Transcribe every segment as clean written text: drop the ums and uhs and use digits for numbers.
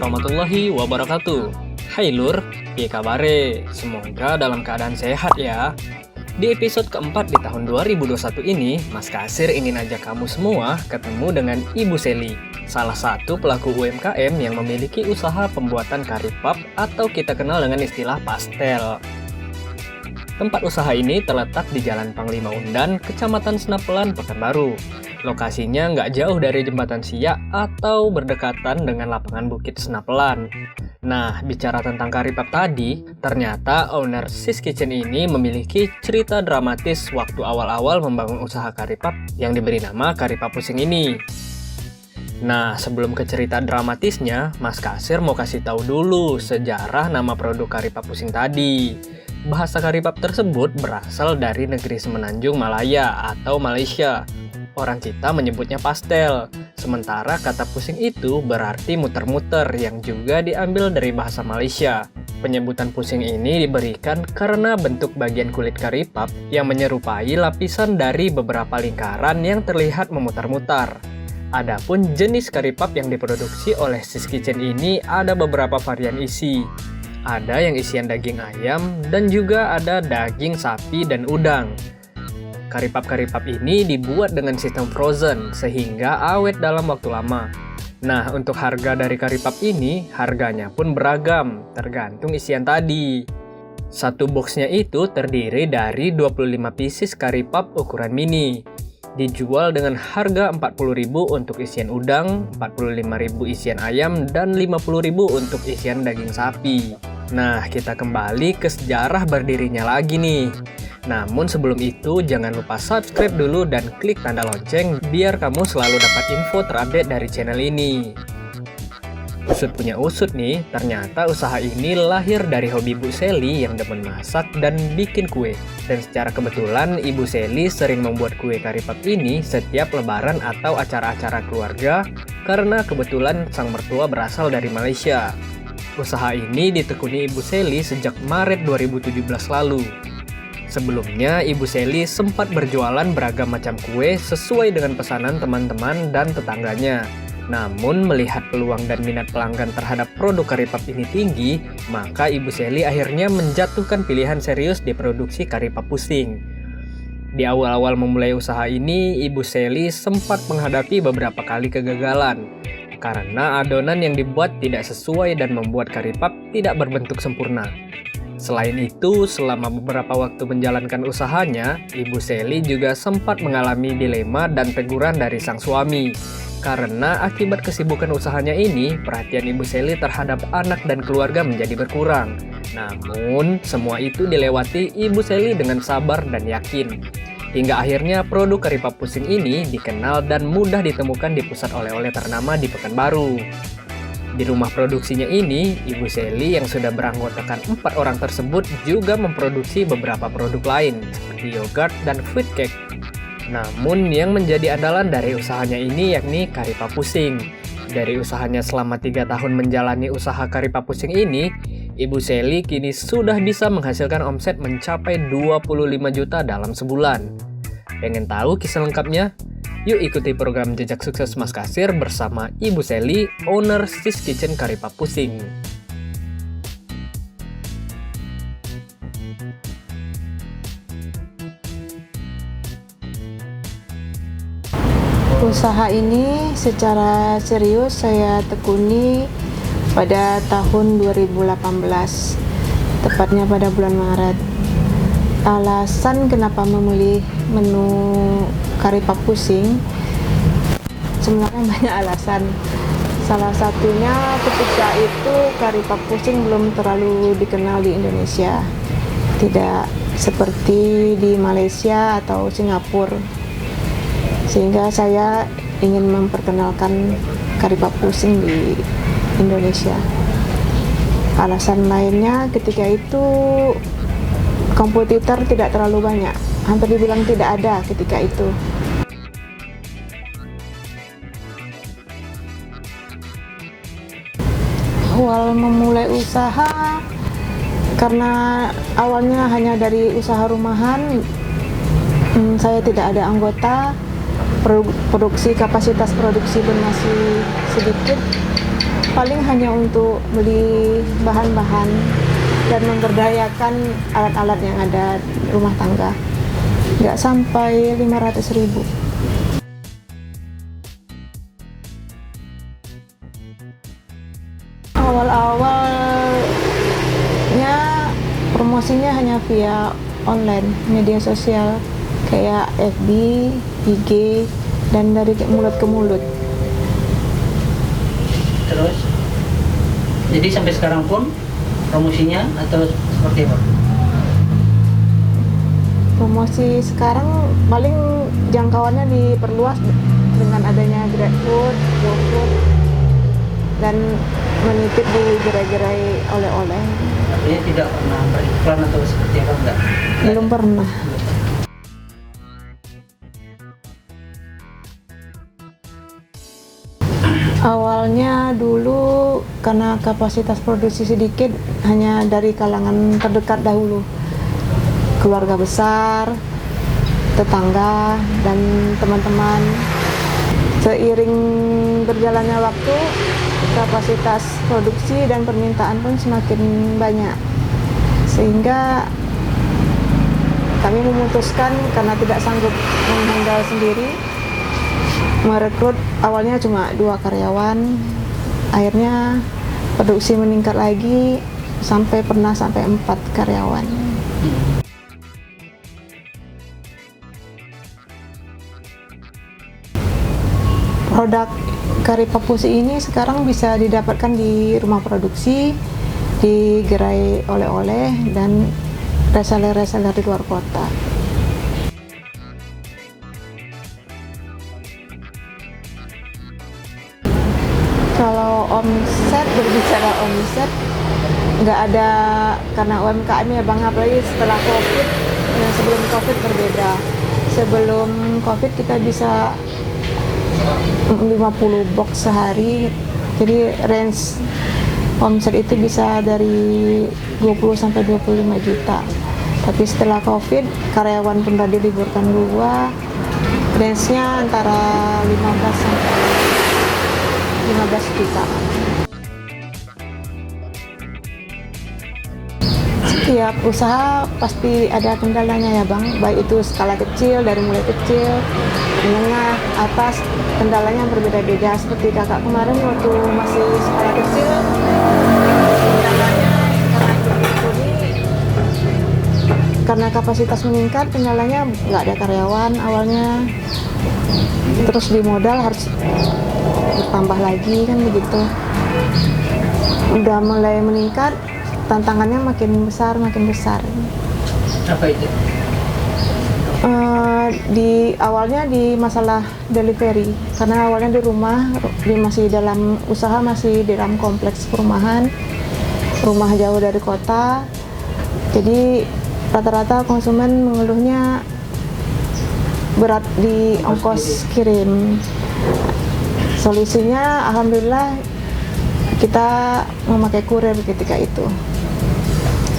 warahmatullahi wabarakatuh. Hai Lur, piye kabare? Semoga dalam keadaan sehat ya. Di episode keempat di tahun 2021 ini, Mas Kasir ingin ajak kamu semua ketemu dengan Ibu Seli, salah satu pelaku UMKM yang memiliki usaha pembuatan kari pap atau kita kenal dengan istilah pastel. Tempat usaha ini terletak di Jalan Panglima Undan, Kecamatan Senapelan, Pekanbaru. Lokasinya nggak jauh dari Jembatan Siak atau berdekatan dengan lapangan Bukit Senapelan. Nah, bicara tentang kari pap tadi, ternyata owner Sis Kitchen ini memiliki cerita dramatis waktu awal-awal membangun usaha kari pap yang diberi nama kari pap pusing ini. Nah, sebelum ke cerita dramatisnya, Mas Kasir mau kasih tahu dulu sejarah nama produk kari pap pusing tadi. Bahasa kari pap tersebut berasal dari negeri Semenanjung Malaya atau Malaysia. Orang kita menyebutnya pastel, sementara kata pusing itu berarti muter-muter yang juga diambil dari bahasa Malaysia. Penyebutan pusing ini diberikan karena bentuk bagian kulit kari pap yang menyerupai lapisan dari beberapa lingkaran yang terlihat memutar-mutar. Adapun jenis kari pap yang diproduksi oleh Sis Kitchen ini ada beberapa varian isi. Ada yang isian daging ayam dan juga ada daging sapi dan udang. Kari pap ini dibuat dengan sistem frozen sehingga awet dalam waktu lama. Nah, untuk harga dari kari pap ini, harganya pun beragam, tergantung isian tadi. Satu boxnya itu terdiri dari 25 pieces kari pap ukuran mini. Dijual dengan harga 40.000 untuk isian udang, 45.000 isian ayam, dan 50.000 untuk isian daging sapi. Nah, kita kembali ke sejarah berdirinya lagi nih. Namun sebelum itu, jangan lupa subscribe dulu dan klik tanda lonceng biar kamu selalu dapat info terupdate dari channel ini. Usut punya usut nih, ternyata usaha ini lahir dari hobi Bu Seli yang demen masak dan bikin kue. Dan secara kebetulan Ibu Seli sering membuat kue kari pap ini setiap lebaran atau acara-acara keluarga karena kebetulan sang mertua berasal dari Malaysia. Usaha ini ditekuni Ibu Seli sejak Maret 2017 lalu. Sebelumnya, Ibu Seli sempat berjualan beragam macam kue sesuai dengan pesanan teman-teman dan tetangganya. Namun, melihat peluang dan minat pelanggan terhadap produk kari pap ini tinggi, maka Ibu Seli akhirnya menjatuhkan pilihan serius di produksi kari pap pusing. Di awal-awal memulai usaha ini, Ibu Seli sempat menghadapi beberapa kali kegagalan. Karena adonan yang dibuat tidak sesuai dan membuat kari pap tidak berbentuk sempurna. Selain itu, selama beberapa waktu menjalankan usahanya, Ibu Seli juga sempat mengalami dilema dan teguran dari sang suami. Karena akibat kesibukan usahanya ini, perhatian Ibu Seli terhadap anak dan keluarga menjadi berkurang. Namun, semua itu dilewati Ibu Seli dengan sabar dan yakin. Hingga akhirnya produk kari pap pusing ini dikenal dan mudah ditemukan di pusat oleh-oleh ternama di Pekanbaru. Di rumah produksinya ini, Ibu Seli yang sudah beranggotakan 4 orang tersebut juga memproduksi beberapa produk lain seperti yogurt dan fruit cake. Namun yang menjadi andalan dari usahanya ini yakni kari pap pusing. Dari usahanya selama 3 tahun menjalani usaha kari pap pusing ini, Ibu Seli kini sudah bisa menghasilkan omset mencapai 25 juta dalam sebulan. Pengen tahu kisah lengkapnya? Yuk ikuti program Jejak Sukses Mas Kasir bersama Ibu Seli, owner Sis Kitchen Kari Pap Pusing. Usaha ini secara serius saya tekuni pada tahun 2018, tepatnya pada bulan Maret. Alasan kenapa memilih menu kari pap pusing, sebenarnya banyak alasan. Salah satunya ketika itu kari pap pusing belum terlalu dikenal di Indonesia, tidak seperti di Malaysia atau Singapura. Sehingga saya ingin memperkenalkan kari pap pusing di Indonesia. Alasan lainnya ketika itu kompetitor tidak terlalu banyak, hampir dibilang tidak ada ketika itu. Awal memulai usaha karena awalnya hanya dari usaha rumahan, saya tidak ada anggota, kapasitas produksi pun masih sedikit. paling hanya untuk beli bahan-bahan dan memberdayakan alat-alat yang ada di rumah tangga. Nggak sampai 500.000. Awal-awalnya promosinya hanya via online, media sosial kayak FB, IG, dan dari mulut ke mulut. Terus, jadi sampai sekarang pun promosinya atau seperti apa? Promosi sekarang paling jangkauannya diperluas dengan adanya GrabFood, GoFood, dan menitip di gerai-gerai oleh-oleh. Artinya tidak pernah beriklan atau seperti apa enggak? Belum pernah. Awalnya dulu karena kapasitas produksi sedikit, hanya dari kalangan terdekat dahulu, keluarga besar, tetangga, dan teman-teman. Seiring berjalannya waktu, kapasitas produksi dan permintaan pun semakin banyak, sehingga kami memutuskan karena tidak sanggup menghandle sendiri, merekrut awalnya cuma 2 karyawan. Akhirnya produksi meningkat lagi pernah sampai 4 karyawan. Produk kari papusi ini sekarang bisa didapatkan di rumah produksi, di gerai oleh-oleh, dan reseller-reseller di luar kota. Kalau omset, berbicara omset, nggak ada, karena UMKM ya Bang, apalagi setelah COVID, yang sebelum COVID berbeda. Sebelum COVID kita bisa 50 box sehari, jadi range omset itu bisa dari 20 sampai 25 juta. Tapi setelah COVID, karyawan pun udah diliburkan dua, range-nya antara 15 sampai 15 juta. Setiap usaha pasti ada kendalanya ya Bang, baik itu skala kecil, dari mulai kecil, menengah, atas, kendalanya berbeda-beda. Seperti kakak kemarin waktu masih skala kecil, kendalanya karena kapasitas meningkat, kendalanya nggak ada karyawan awalnya, terus di modal harus bertambah lagi kan begitu. Udah mulai meningkat, tantangannya makin besar. Apa itu? Awalnya di masalah delivery, karena awalnya di rumah, masih dalam usaha, masih di dalam kompleks perumahan, rumah jauh dari kota, jadi rata-rata konsumen mengeluhnya berat di ongkos kirim. Solusinya alhamdulillah kita memakai kurir ketika itu,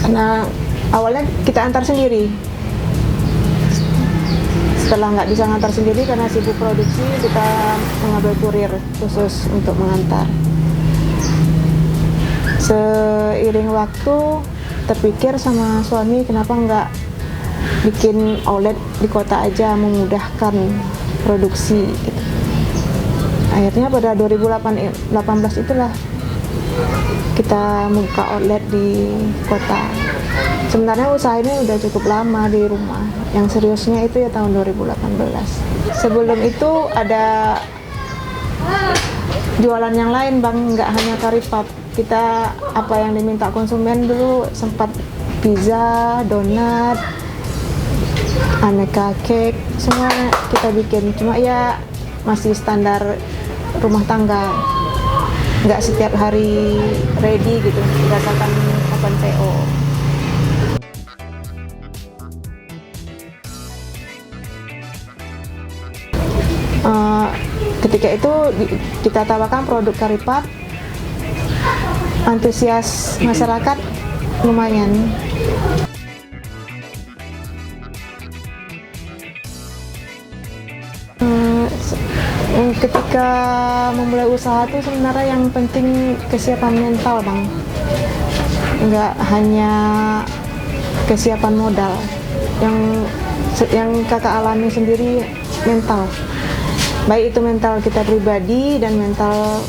karena awalnya kita antar sendiri. Setelah nggak bisa ngantar sendiri karena sibuk produksi, kita mengambil kurir khusus untuk mengantar. Seiring waktu terpikir sama suami, kenapa nggak bikin outlet di kota aja, memudahkan produksi gitu. Akhirnya pada 2018 itulah kita buka outlet di kota. Sebenarnya usaha ini udah cukup lama di rumah, yang seriusnya itu ya tahun 2018. Sebelum itu ada jualan yang lain Bang, nggak hanya kari pap. Kita apa yang diminta konsumen dulu, sempat pizza, donat, aneka cake, semua kita bikin. Cuma ya masih standar rumah tangga, nggak setiap hari ready gitu, berdasarkan open PO. Ketika itu kita tawarkan produk kari pap, antusias masyarakat lumayan. Ketika memulai usaha tuh sebenarnya yang penting kesiapan mental, Bang. Nggak hanya kesiapan modal. Yang kakak alami sendiri mental. Baik itu mental kita pribadi dan mental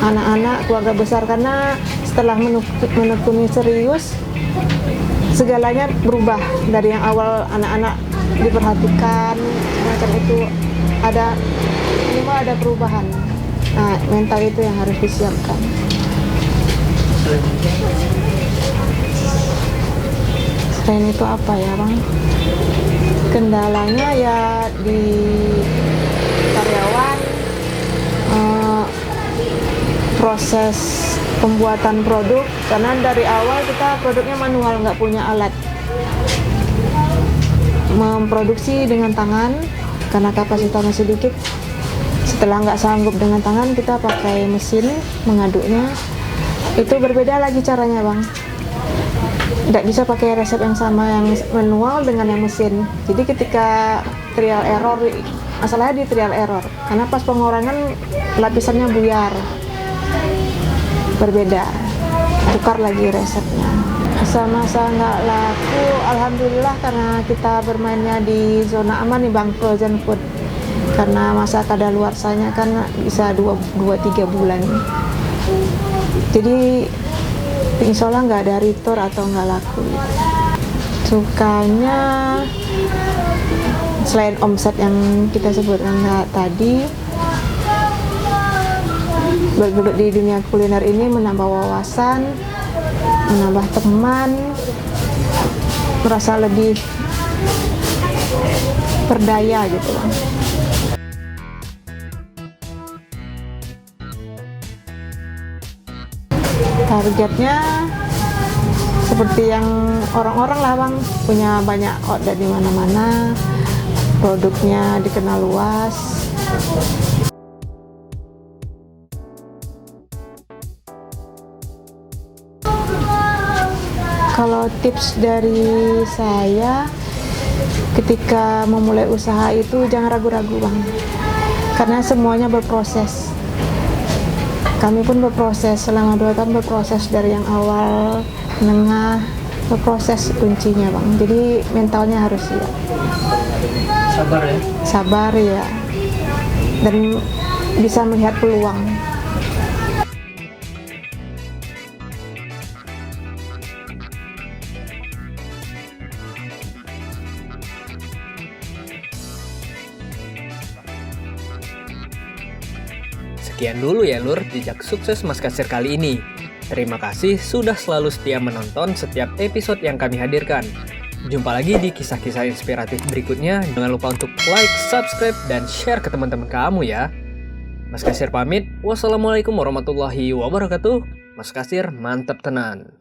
anak-anak, keluarga besar, karena setelah menekuni serius segalanya berubah. Dari yang awal anak-anak diperhatikan semacam itu, ada perubahan. Nah, mental itu yang harus disiapkan. Selain itu apa ya, Bang? Kendalanya ya di karyawan, proses pembuatan produk, karena dari awal kita produknya manual, nggak punya alat. Memproduksi dengan tangan karena kapasitasnya sedikit. Setelah nggak sanggup dengan tangan, kita pakai mesin mengaduknya. Itu berbeda lagi caranya, Bang. Nggak bisa pakai resep yang sama yang manual dengan yang mesin. Jadi ketika trial error, masalahnya di trial error, karena pas pengorangan lapisannya buyar, berbeda, tukar lagi resepnya. Masa-masa nggak laku, alhamdulillah, karena kita bermainnya di zona aman nih, Bang, frozen food. Karena masa kadaluarsanya kan bisa 2-3 bulan. Jadi insya Allah nggak ada retur atau nggak laku. Sukanya selain omset yang kita sebutkan tadi, bergelut di dunia kuliner ini menambah wawasan, menambah teman, merasa lebih berdaya gitu, Bang. Targetnya seperti yang orang-orang lah, Bang, punya banyak order di mana-mana, produknya dikenal luas. Kalau tips dari saya ketika memulai usaha itu jangan ragu-ragu, Bang, karena semuanya berproses. Kami pun berproses selama 2 tahun, berproses dari yang awal, menengah, berproses kuncinya, Bang. Jadi mentalnya harus siap. Sabar ya. Sabar ya. Dan bisa melihat peluang. Sekian dulu ya Lur, jejak sukses Mas Kasir kali ini. Terima kasih sudah selalu setia menonton setiap episode yang kami hadirkan. Jumpa lagi di kisah-kisah inspiratif berikutnya. Jangan lupa untuk like, subscribe, dan share ke teman-teman kamu ya. Mas Kasir pamit. Wassalamualaikum warahmatullahi wabarakatuh. Mas Kasir, mantap tenan.